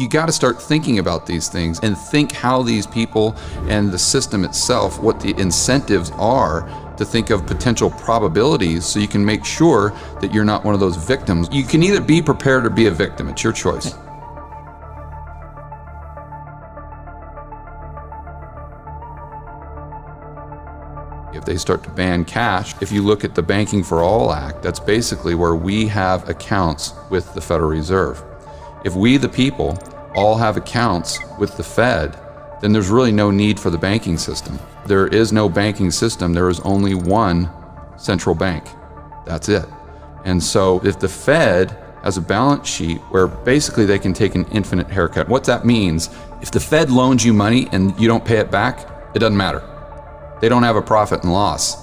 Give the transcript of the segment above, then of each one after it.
You got to start thinking about these things and think how these people and the system itself, what the incentives are to think of potential probabilities so you can make sure that you're not one of those victims. You can either be prepared or be a victim. It's your choice. If they start to ban cash, if you look at the Banking for All Act, that's basically where we have accounts with the Federal Reserve. If we, the people, all have accounts with the Fed, then there's really no need for the banking system. There is no banking system. There is only one central bank. That's it. And so if the Fed has a balance sheet where basically they can take an infinite haircut, what that means, if the Fed loans you money and you don't pay it back, it doesn't matter. They don't have a profit and loss.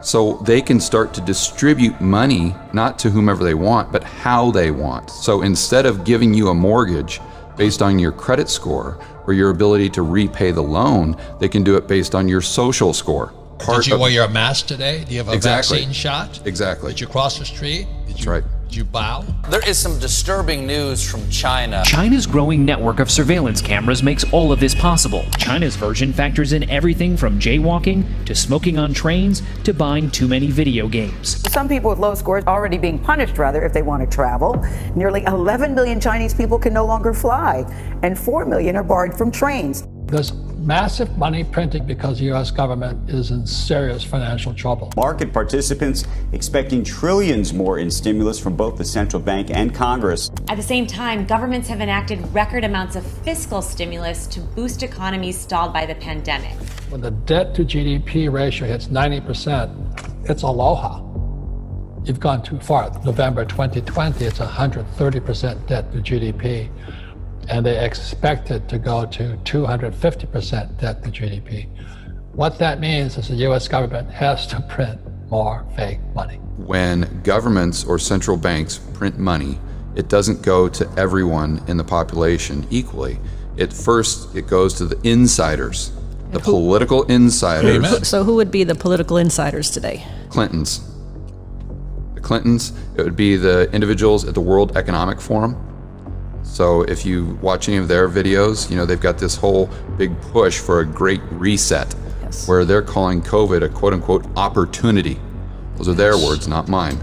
So they can start to distribute money, not to whomever they want, but how they want. So instead of giving you a mortgage based on your credit score or your ability to repay the loan, they can do it based on your social score. Did you wear your mask today? Do you have a vaccine shot? Exactly. Did you cross the street? That's right. Did you bow? There is some disturbing news from China. China's growing network of surveillance cameras makes all of this possible. China's version factors in everything from jaywalking to smoking on trains to buying too many video games. Some people with low scores already being punished, rather, if they want to travel. Nearly 11 million Chinese people can no longer fly, and 4 million are barred from trains. There's massive money printing because the U.S. government is in serious financial trouble. Market participants expecting trillions more in stimulus from both the central bank and Congress. At the same time, governments have enacted record amounts of fiscal stimulus to boost economies stalled by the pandemic. When the debt to GDP ratio hits 90%, it's aloha. You've gone too far. November 2020, it's 130% debt to GDP. And they expect it to go to 250% debt to GDP. What that means is the U.S. government has to print more fake money. When governments or central banks print money, it doesn't go to everyone in the population equally. It goes to the insiders, the political insiders. Amen. So who would be the political insiders today? Clintons. The Clintons, it would be the individuals at the World Economic Forum. So if you watch any of their videos, you know, they've got this whole big push for a great reset, where they're calling COVID a quote unquote opportunity. Those are their words, not mine.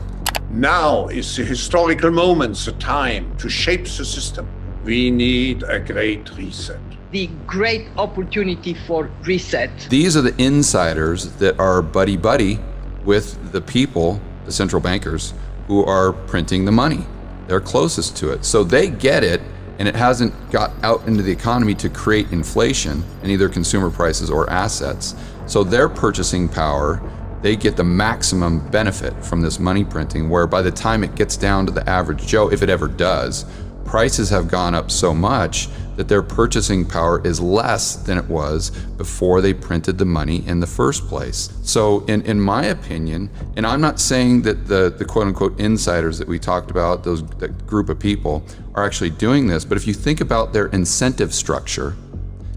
Now is the historical moment, the time to shape the system. We need a great reset. The great opportunity for reset. These are the insiders that are buddy-buddy with the people, the central bankers, who are printing the money. They're closest to it. So they get it, and it hasn't got out into the economy to create inflation in either consumer prices or assets. So their purchasing power, they get the maximum benefit from this money printing, where by the time it gets down to the average Joe, if it ever does, prices have gone up so much that their purchasing power is less than it was before they printed the money in the first place. So in my opinion, and I'm not saying that the quote unquote insiders that we talked about, that group of people, are actually doing this, but if you think about their incentive structure,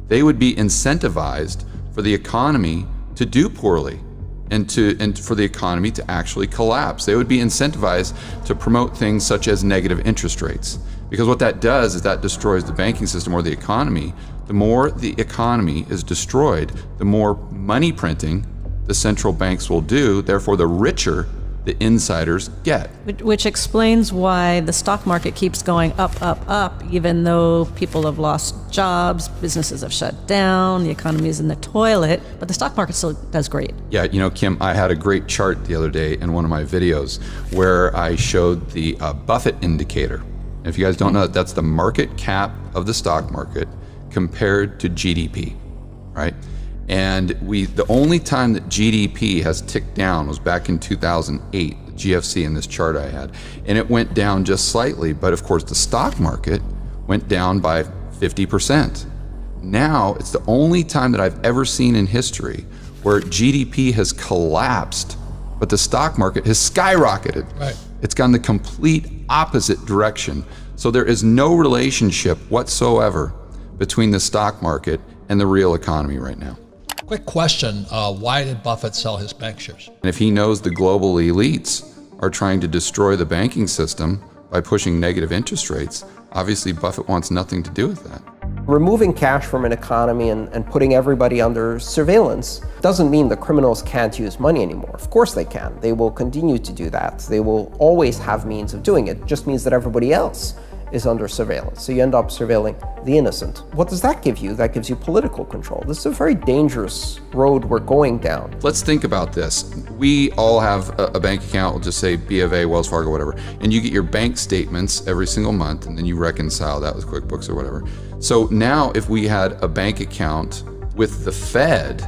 they would be incentivized for the economy to do poorly and for the economy to actually collapse. They would be incentivized to promote things such as negative interest rates. Because what that does is that destroys the banking system or the economy. The more the economy is destroyed, the more money printing the central banks will do, therefore the richer the insiders get. Which explains why the stock market keeps going up, up, up, even though people have lost jobs, businesses have shut down, the economy is in the toilet, but the stock market still does great. Yeah, you know, Kim, I had a great chart the other day in one of my videos where I showed the Buffett indicator. And if you guys don't know that, that's the market cap of the stock market compared to GDP, right? And the only time that GDP has ticked down was back in 2008, the GFC in this chart I had. And it went down just slightly, but of course the stock market went down by 50%. Now, it's the only time that I've ever seen in history where GDP has collapsed, but the stock market has skyrocketed. Right. It's gone the complete opposite direction. So there is no relationship whatsoever between the stock market and the real economy right now. Quick question, why did Buffett sell his bank shares? And if he knows the global elites are trying to destroy the banking system by pushing negative interest rates, Obviously, Buffett wants nothing to do with that. Removing cash from an economy and putting everybody under surveillance doesn't mean the criminals can't use money anymore. Of course they can. They will continue to do that. They will always have means of doing it. It just means that everybody else is under surveillance. So you end up surveilling the innocent. What does that give you? That gives you political control. This is a very dangerous road we're going down. Let's think about this. We all have a bank account, we'll just say B of A, Wells Fargo, whatever, and you get your bank statements every single month, and then you reconcile that with QuickBooks or whatever. So now if we had a bank account with the Fed,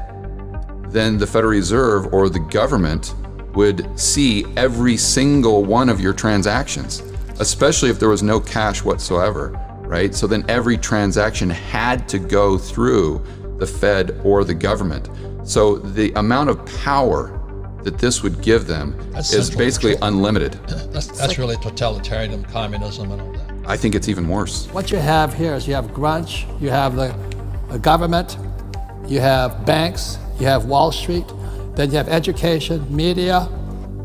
then the Federal Reserve or the government would see every single one of your transactions, especially if there was no cash whatsoever, right? So then every transaction had to go through the Fed or the government. So the amount of power that this would give them is basically unlimited. That's really totalitarian communism and all that. I think it's even worse. What you have here is you have grunge, you have the government, you have banks, you have Wall Street, then you have education, media,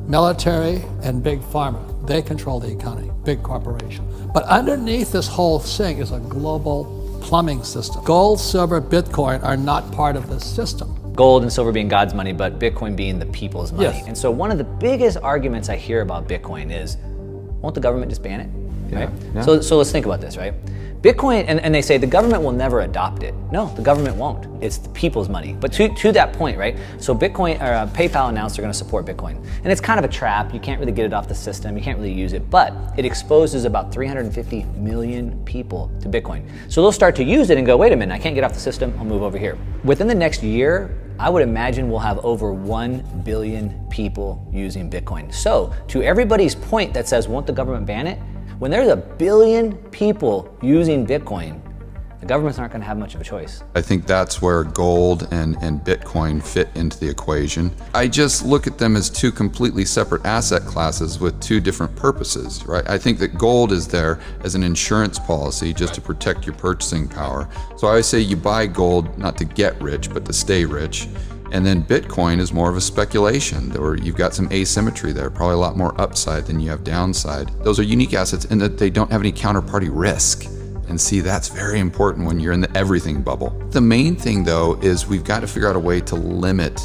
military, and big pharma. They control the economy, big corporation. But underneath this whole thing is a global plumbing system. Gold, silver, Bitcoin are not part of this system. Gold and silver being God's money, but Bitcoin being the people's money. Yes. And so one of the biggest arguments I hear about Bitcoin is, won't the government just ban it? Right? Yeah. So let's think about this, right? Bitcoin, and they say the government will never adopt it. No, the government won't. It's the people's money. But to that point, right? So Bitcoin, or PayPal announced they're going to support Bitcoin. And it's kind of a trap. You can't really get it off the system. You can't really use it. But it exposes about 350 million people to Bitcoin. So they'll start to use it and go, wait a minute, I can't get off the system. I'll move over here. Within the next year, I would imagine we'll have over 1 billion people using Bitcoin. So to everybody's point that says, won't the government ban it? When there's 1 billion people using Bitcoin, the governments aren't going to have much of a choice. I think that's where gold and Bitcoin fit into the equation. I just look at them as two completely separate asset classes with two different purposes, right? I think that gold is there as an insurance policy just to protect your purchasing power. So I always say you buy gold not to get rich, but to stay rich. And then Bitcoin is more of a speculation, or you've got some asymmetry there, probably a lot more upside than you have downside. Those are unique assets in that they don't have any counterparty risk. And see, that's very important when you're in the everything bubble. The main thing though is we've got to figure out a way to limit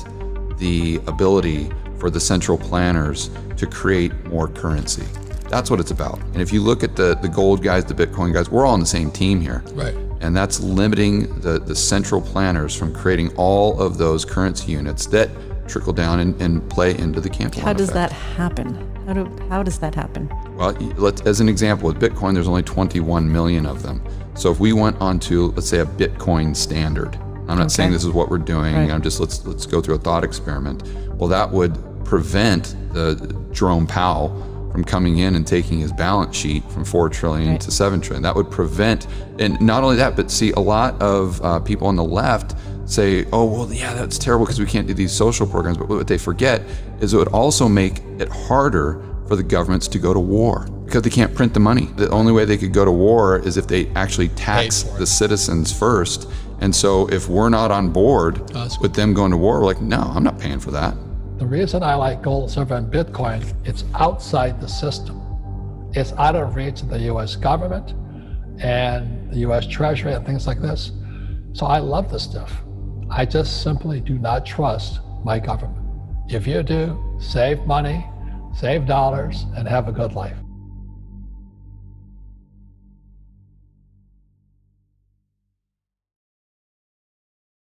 the ability for the central planners to create more currency. That's what it's about. And if you look at the gold guys, the Bitcoin guys, we're all on the same team here. Right. And that's limiting the central planners from creating all of those currency units that trickle down and play into the Cantillon How does effect. that happen? How does that happen? Well, as an example, with Bitcoin, there's only 21 million of them. So if we went onto, let's say, a Bitcoin standard, I'm not saying this is what we're doing. Right. I'm just let's go through a thought experiment. Well, that would prevent the Jerome Powell from coming in and taking his balance sheet from 4 trillion to 7 trillion. That would prevent, and not only that, but see, a lot of people on the left say, oh, well, yeah, that's terrible because we can't do these social programs. But what they forget is it would also make it harder for the governments to go to war because they can't print the money. The only way they could go to war is if they actually tax the citizens first. And so if we're not on board with them going to war, we're like, no, I'm not paying for that. The reason I like gold, silver, and Bitcoin, it's outside the system. It's out of reach of the US government and the US Treasury and things like this. So I love this stuff. I just simply do not trust my government. If you do, save money, save dollars, and have a good life.